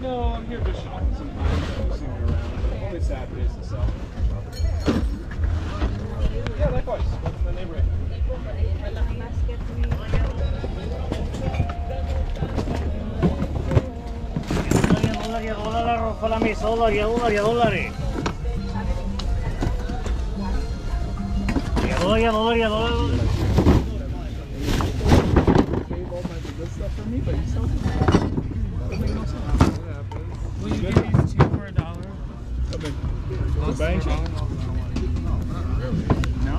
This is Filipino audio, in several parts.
No, I'm here just shopping sometimes. Just seeing around. Only Saturdays and stuff. Yeah, likewise. In the neighborhood. Stuff for me, but you sell it. That makes no sense. Will you give these two for $1? The bank check? No?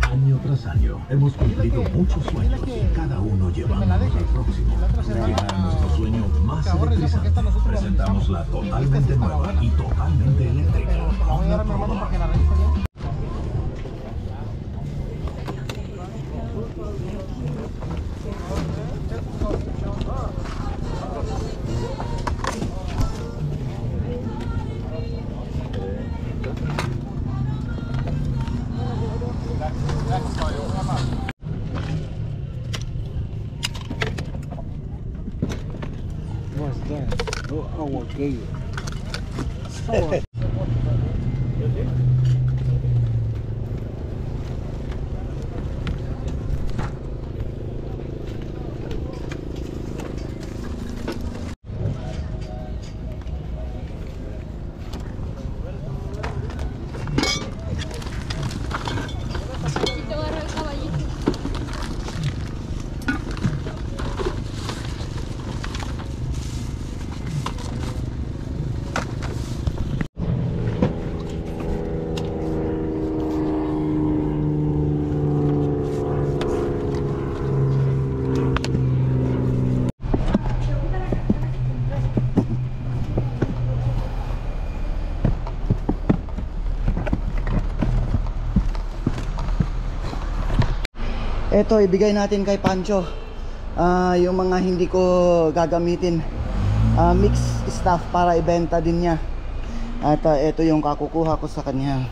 Año tras año hemos cumplido muchos sueños, cada uno llevándonos al próximo. Llegar a nuestro sueño más electrizante. Presentamos la totalmente nueva y totalmente eléctrica Honda Probox. What's that? Oh, okay. Ito, ibigay natin kay Pancho yung mga hindi ko gagamitin, mix stuff para ibenta din niya. At ito yung kakukuha ko sa kanya.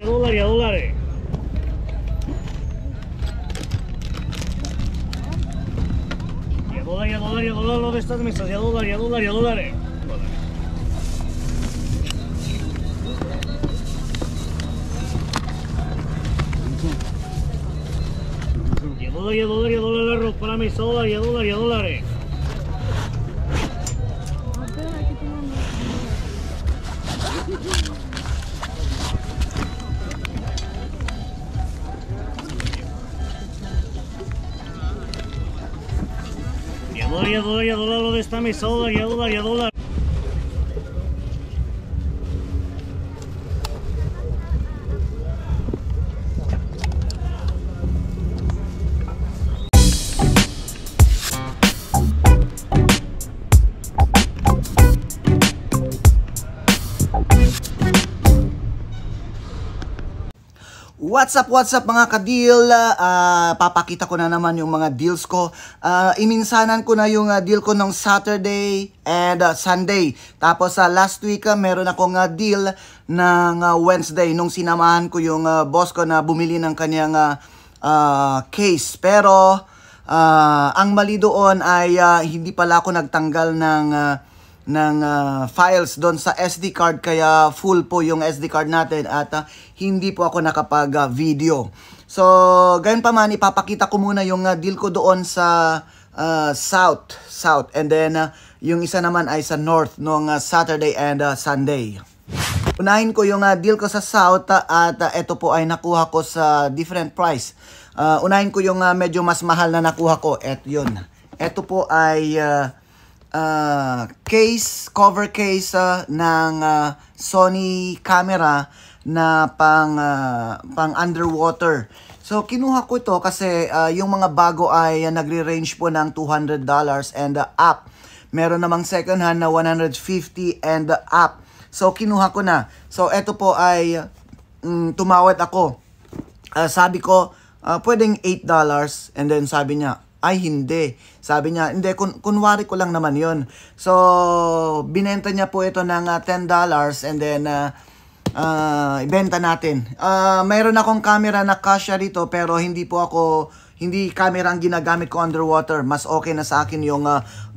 $1. $1, ¿dónde estás, mesas? $1. $1 el arroz para mesa, $1. dólar y a dólar y a dólar. ¿Dónde está mi dólar y a dólar y a dólar? What's up mga ka-deal? Papakita ko na naman yung mga deals ko. Iminsanan ko na yung deal ko ng Saturday and Sunday. Tapos last week meron akong deal ng Wednesday nung sinamahan ko yung boss ko na bumili ng kanyang case. Pero ang mali doon ay hindi pala ako nagtanggal ng files doon sa SD card, kaya full po yung SD card natin at hindi po ako nakapag-video. So, gayon pa man, ipapakita ko muna yung deal ko doon sa South, and then yung isa naman ay sa North noong Saturday and Sunday. Unahin ko yung deal ko sa South at ito po ay nakuha ko sa different price. Unahin ko yung medyo mas mahal na nakuha ko. Yun. Ito po ay cover case ng Sony camera na pang underwater. So kinuha ko ito kasi yung mga bago ay nagre-range po ng $200 and up. Meron namang second hand na $150 and up. So kinuha ko na. So ito po ay tumawad ako. Sabi ko pwedeng $8 and then sabi niya ay hindi. Sabi niya, hindi, kunwari ko lang naman yon. So, binenta niya po ito ng $10 and then ibenta natin. Mayroon akong camera na kasya dito pero hindi camera ang ginagamit ko underwater. Mas okay na sa akin yung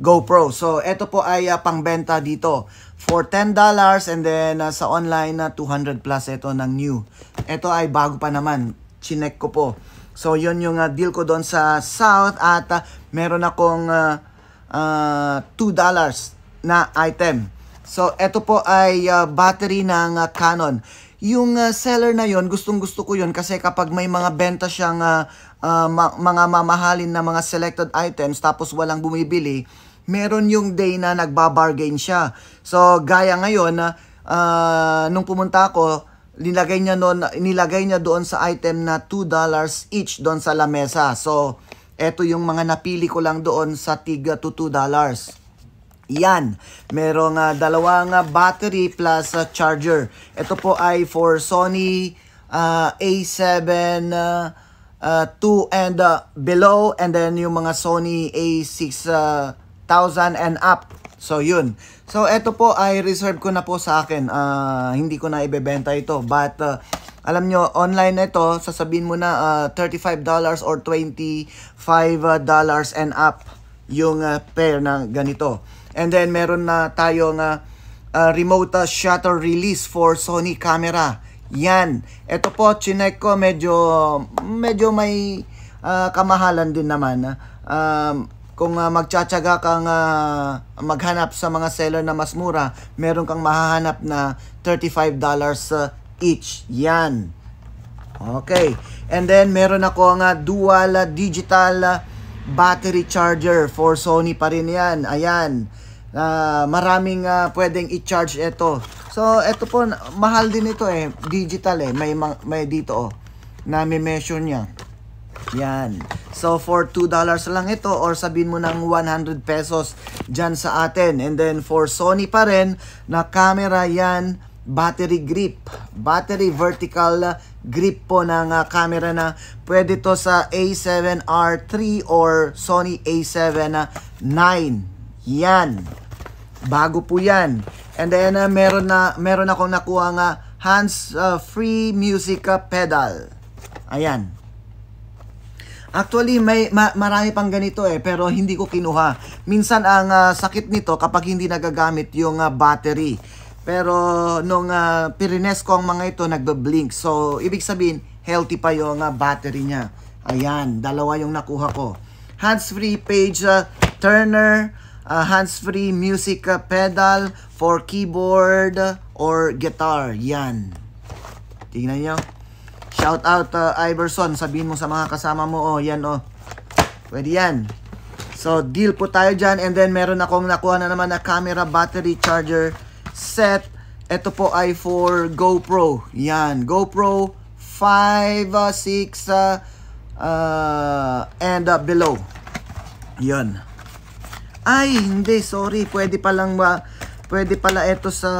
GoPro. So, ito po ay pangbenta dito for $10 and then sa online na 200 plus ito ng new. Ito ay bago pa naman. Chinek ko po. So, yun yung deal ko doon sa South at meron akong $2 na item. So, ito po ay battery ng Canon. Yung seller na yon, gustong-gusto ko yun kasi kapag may mga benta siyang mga mamahalin na mga selected items tapos walang bumibili, meron yung day na nagbabargain siya. So, gaya ngayon, nung pumunta ako, nilagay niya doon sa item na $2 each doon sa lamesa. So, eto yung mga napili ko lang doon sa tiga to $2. Yan. Merong dalawang battery plus charger. Ito po ay for Sony A7 2 and below, and then yung mga Sony A6000 and up. So, yun. So, ito po ay reserve ko na po sa akin. Hindi ko na ibebenta ito. But, alam nyo, online ito, sasabihin mo na $35 or $25 and up yung pair na ganito. And then, meron na tayong remote shutter release for Sony camera. Yan. Ito po, chinek ko, medyo may kamahalan din naman. Kung magtsatsaga kang maghanap sa mga seller na mas mura, meron kang mahahanap na $35 each. Yan. Okay. And then, meron ako dual digital battery charger for Sony pa rin yan. Ayan. Maraming pwedeng i-charge ito. So, ito po, mahal din ito eh. Digital eh. May dito na may measure niya. Yan. So, for $2 lang ito or sabihin mo ng 100 pesos dyan sa atin. And then, for Sony pa rin, na camera yan, battery grip. Battery vertical grip po ng camera na pwede to sa A7R3 or Sony A7-9. Yan. Bago po yan. And then, meron akong nakuha nga hands-free music pedal. Ayan. Actually, marami pang ganito eh, pero hindi ko kinuha. Minsan ang sakit nito kapag hindi nagagamit yung battery. Pero nung pirines ko ang mga ito, nagbe-blink. So, ibig sabihin, healthy pa yung battery niya. Ayan, dalawa yung nakuha ko. Hands-free page turner, hands-free music pedal for keyboard or guitar. Yan. Tingnan nyo. Shout out Iverson, sabihin mo sa mga kasama mo, oh, yan oh. Pwede yan. So, So, deal po tayo dyan. And then, meron akong nakuha na naman na camera battery charger set. Ito po ay for GoPro. Yan, GoPro 5, 6, and below. Yan. Ay, hindi, sorry. Pwede pala ito sa,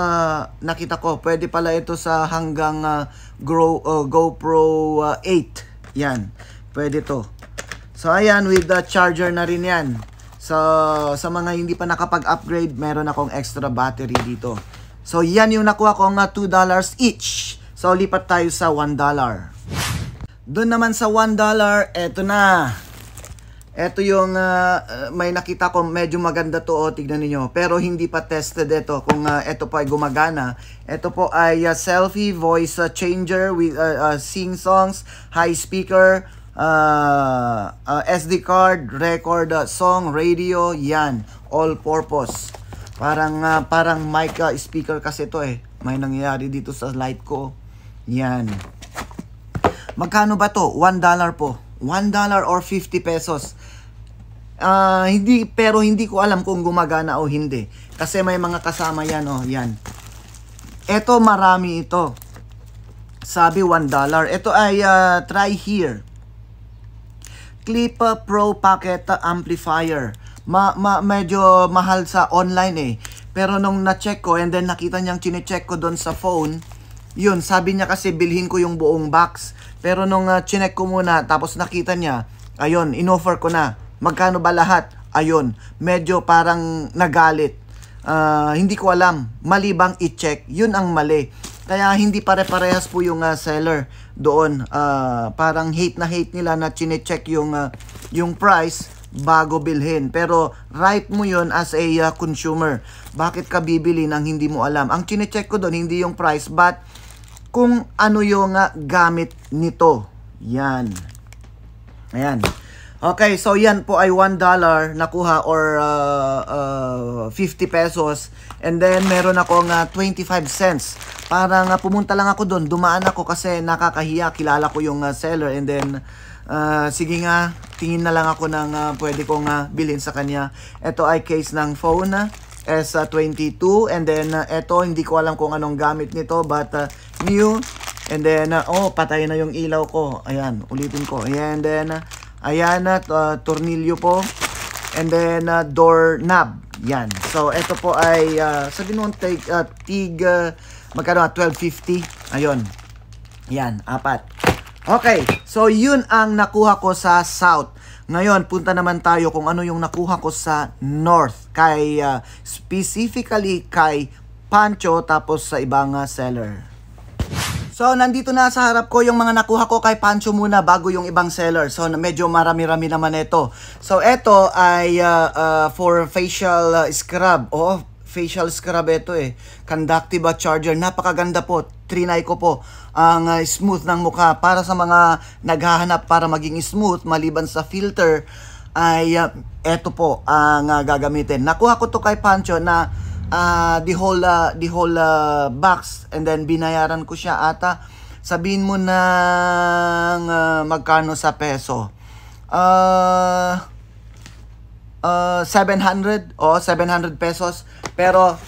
nakita ko, pwede pala ito sa hanggang GoPro 8. Yan, pwede to. So, ayan, with the charger na rin yan. So, sa mga hindi pa nakapag-upgrade, meron akong extra battery dito. So, yan yung nakuha kong $2 each. So, lipat tayo sa $1. Doon naman sa $1, eto na. Eto yung may nakita ko, medyo maganda to, tignan niyo. Pero hindi pa tested ito kung ito po ay gumagana. Ito po ay selfie voice changer with sing songs, high speaker, SD card, record song, radio, yan, all purpose. Parang mic speaker kasi ito eh. May nangyayari dito sa light ko. Yan. Magkano ba to? $1 po. $1 or 50 pesos. Pero hindi ko alam kung gumagana o hindi. Kasi may mga kasama yan, oh, yan. Ito marami ito. Sabi $1. Ito ay try here. Clip Pro Pocket Amplifier. Medyo mahal sa online eh. Pero nung na-check ko and then nakita niyang chine-check ko doon sa phone, yun, sabi niya kasi bilhin ko yung buong box. Pero nung chinek ko muna tapos nakita niya, ayun, inoffer ko na. Magkano ba lahat? Ayun, medyo parang nagalit. Hindi ko alam. Mali bang i-check? Yun ang mali. Kaya hindi pare-parehas po yung seller doon. Parang hate na hate nila na chine-check yung price bago bilhin. Pero right mo yun as a consumer. Bakit ka bibili ng hindi mo alam? Ang chine-check ko doon, hindi yung price, but kung ano yung gamit nito. Yan. Ayan. Okay, so yan po ay $1 nakuha or 50 pesos. And then meron akong 25 cents. Parang pumunta lang ako doon, dumaan ako kasi nakakahiya, kilala ko yung seller. And then sige nga, tingin na lang ako ng pwede kong bilhin sa kanya. Ito ay case ng phone S22. And then ito, hindi ko alam kung anong gamit nito, but new. And then patay na yung ilaw ko. Ayan, ulitin ko. Ayan, then ayan, tornilyo po. And then door knob. Yan. So ito po ay sabihin mo tig magkano, 12.50. Ayun. Yan, 4. Okay, so yun ang nakuha ko sa South. Ngayon, punta naman tayo kung ano yung nakuha ko sa North. Kay specifically kay Pancho, tapos sa ibang seller. So, nandito na sa harap ko yung mga nakuha ko kay Pancho muna bago yung ibang seller. So, medyo marami-rami naman ito. So, ito ay for facial scrub. Oh, facial scrub ito eh. Conductive charger. Napakaganda po. Trinay ko po. Ang smooth ng mukha. Para sa mga naghahanap para maging smooth, maliban sa filter, ay ito po ang gagamitin. Nakuha ko to kay Pancho na the whole box, and then binayaran ko siya ata, sabihin mo ng magkano sa peso, 700 o 700 pesos. Pero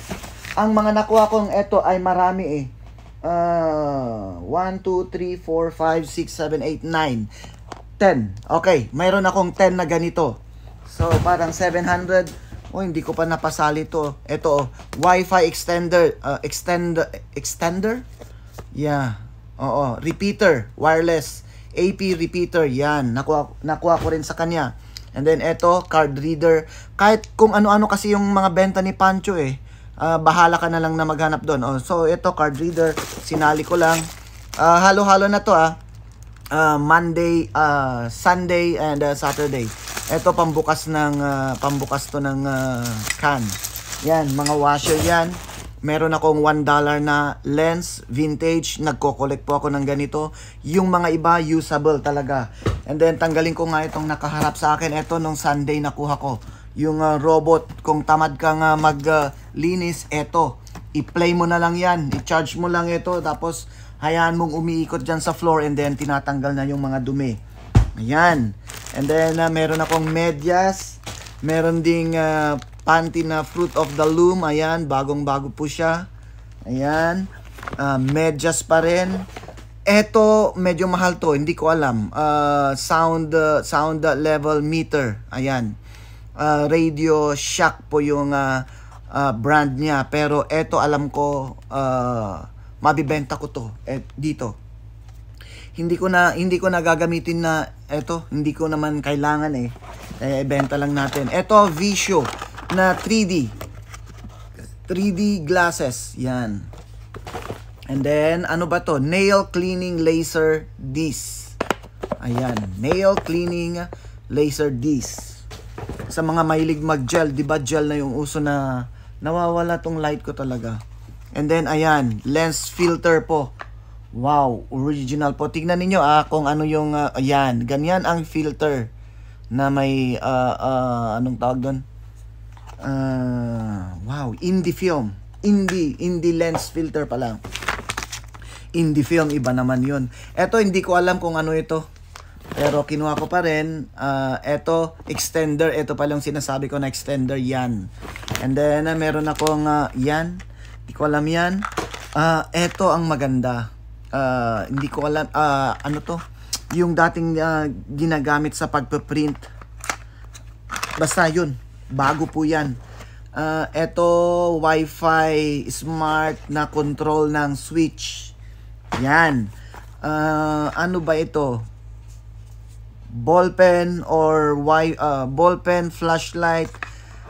ang mga nakuha kong ito ay marami eh. 1, 2, 3, 4, 5, 6, 7, 8, 9, 10. Okay, mayroon akong 10 na ganito. So parang 700. Hindi ko pa napasali to. Ito, Wi-Fi extender. Extender? Yeah. Oo. Repeater. Wireless. AP repeater. Yan. Nakuha ko rin sa kanya. And then, ito, card reader. Kahit kung ano-ano kasi yung mga benta ni Pancho eh. Bahala ka na lang na maghanap doon. So, ito, card reader. Sinali ko lang. Halo-halo na to Monday, Sunday, and Saturday. Ito pambukas to ng can. Yan, mga washer yan. Meron akong $1 na lens, vintage. Nagko-collect po ako ng ganito. Yung mga iba, usable talaga. And then, tanggalin ko nga itong nakaharap sa akin. Ito, nung Sunday nakuha ko. Yung robot, kung tamad kang maglinis, ito. I-play mo na lang yan. I-charge mo lang ito. Tapos, hayaan mong umiikot dyan sa floor and then tinatanggal na yung mga dumi. Ayan. And then, meron akong medyas. Meron ding panty na Fruit of the Loom. Ayan, bagong-bago po siya. Ayan. Medyas pa rin. Eto, medyo mahal to. Hindi ko alam. Sound level meter. Ayan. Radio Shack po yung brand niya. Pero eto, alam ko, mabibenta ko to. Dito. Hindi ko na gagamitin na eto, hindi ko naman kailangan benta lang natin. Eto, Visio na 3D glasses. Yan. And then, ano ba to? Nail cleaning laser disc. Ayan, nail cleaning laser disc. Sa mga mahilig mag-gel, di ba gel na yung uso na nawawala tong light ko talaga. And then, ayan, lens filter po. Wow, original po. Tignan niyo kung ano yung ayan, ganyan ang filter na may anong tawag doon? Wow, indie film. Indie lens filter pa lang. Indie film, iba naman 'yun. Ito hindi ko alam kung ano ito. Pero kinuha ko pa rin. Ito extender, ito pa lang sinasabi ko na extender 'yan. And then meron akong yan. Hindi ko alam 'yan. Ito ang maganda. Hindi ko alam ano to, yung dating ginagamit sa pagpe-print, basta yun, bago po yan. Eto, Wi-Fi smart na control ng switch, yan. Ano ba ito, ballpen or ballpen flashlight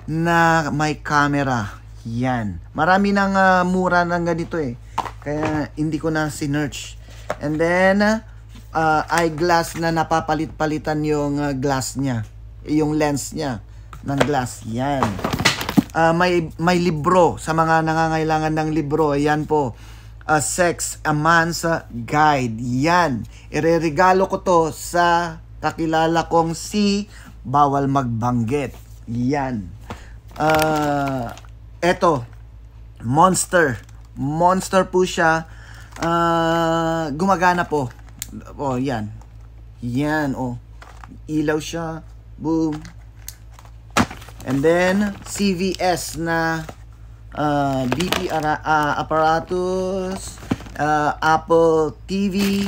na may camera, yan. Marami nang mura ng ganito kaya hindi ko na sinearch. And then eyeglass na napapalit-palitan yung glass niya, yung lens niya ng glass. Yan. May libro sa mga nangangailangan ng libro. Ayan po. Sex a Man's Guide. Yan. Ireregalo ko to sa kakilala kong si bawal magbanggit. Yan. Eto, Monster po siya. Gumagana po. Yan. Yan, ilaw siya. Boom. And then, CVS na DP apparatus. Apple TV.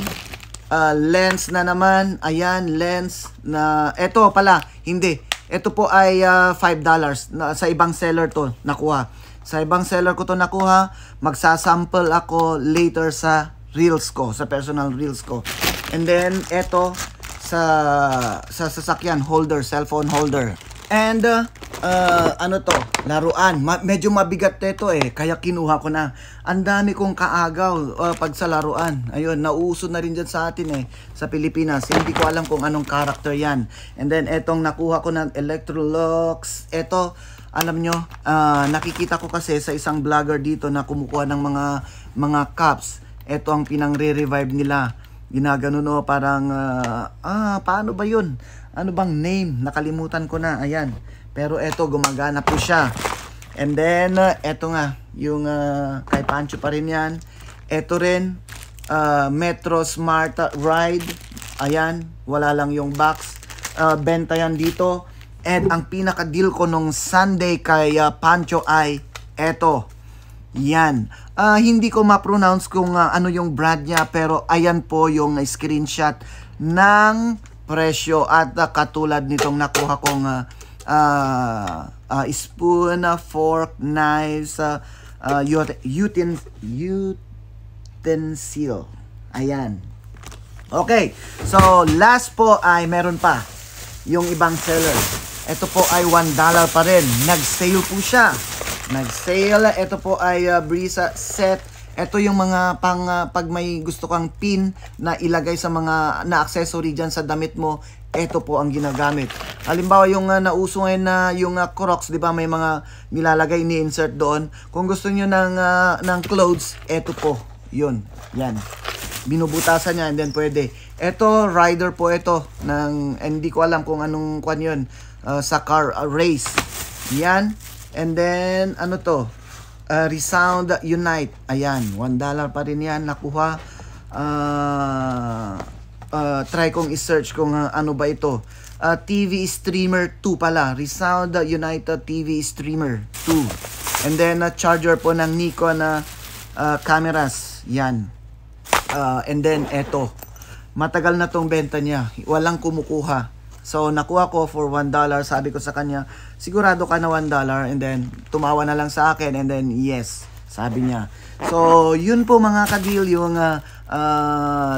Lens na naman. Ayan, lens na... Ito pala, hindi. Ito po ay $5. Sa ibang seller to nakuha. Sa ibang seller ko to nakuha. Magsasample ako later sa reels ko, sa personal reels ko. And then eto sa sasakyan holder, cellphone holder. And ano to, laruan. Medyo mabigat nito kaya kinuha ko na. Ang dami kong kaagaw pag sa laruan. Ayun, nauuso na rin dyan sa atin sa Pilipinas. Hindi ko alam kung anong character yan. And then etong nakuha ko ng Electrolux. Eto, alam nyo, nakikita ko kasi sa isang vlogger dito na kumukuha ng mga cups. Ito ang pinang-re-revive nila. Ginagano parang, paano ba yun? Ano bang name? Nakalimutan ko na. Ayan. Pero eto, gumagana po siya. And then, eto nga, yung kay Pancho pa rin yan. Eto rin, Metro Smart Ride. Ayan, wala lang yung box. Benta yan dito. And ang pinaka-deal ko nung Sunday kay Pancho ay eto. Yan. Hindi ko ma-pronounce kung ano yung brand niya, pero ayan po yung screenshot ng presyo at katulad nitong nakuha kong spoon, fork, knives, utensil. Ayan. Okay. So, last po ay meron pa yung ibang seller. Ito po ay $1 pa rin. Nag-sale po siya. Nag-sale. Ito po ay Brisa set. Ito yung mga pag may gusto kang pin na ilagay sa mga na accessory dyan sa damit mo. Ito po ang ginagamit. Halimbawa yung nauso ngayon na yung Crocs, di ba, may mga nilalagay, ni-insert doon. Kung gusto niyo ng clothes, ito po. Yun. Yan. Binubutasan niya and then pwede. Ito, rider po ito. Hindi ko alam kung anong kwan yun. Sa car race. Yan. And then, ano to? Resound Unite. Ayan. $1 pa rin yan. Nakuha. Try kong i-search kung ano ba ito. TV Streamer 2 pala. Resound United TV Streamer 2. And then charger po ng Nikon cameras. Yan. And then eto. Matagal na tong benta niya. Walang kumukuha. So nakuha ko for $1. Sabi ko sa kanya, sigurado ka na $1. And then tumawa na lang sa akin. And then yes, sabi niya. So yun po mga ka-deal, yung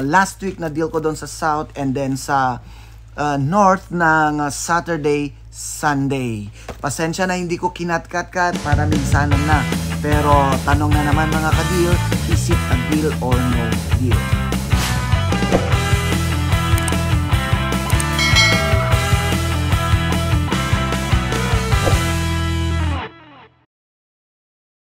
last week na deal ko doon sa South and then sa North ng Saturday, Sunday. Pasensya na hindi ko kinat-kat-kat para minsanan na. Pero tanong na naman mga ka-deal, is it a deal or no deal?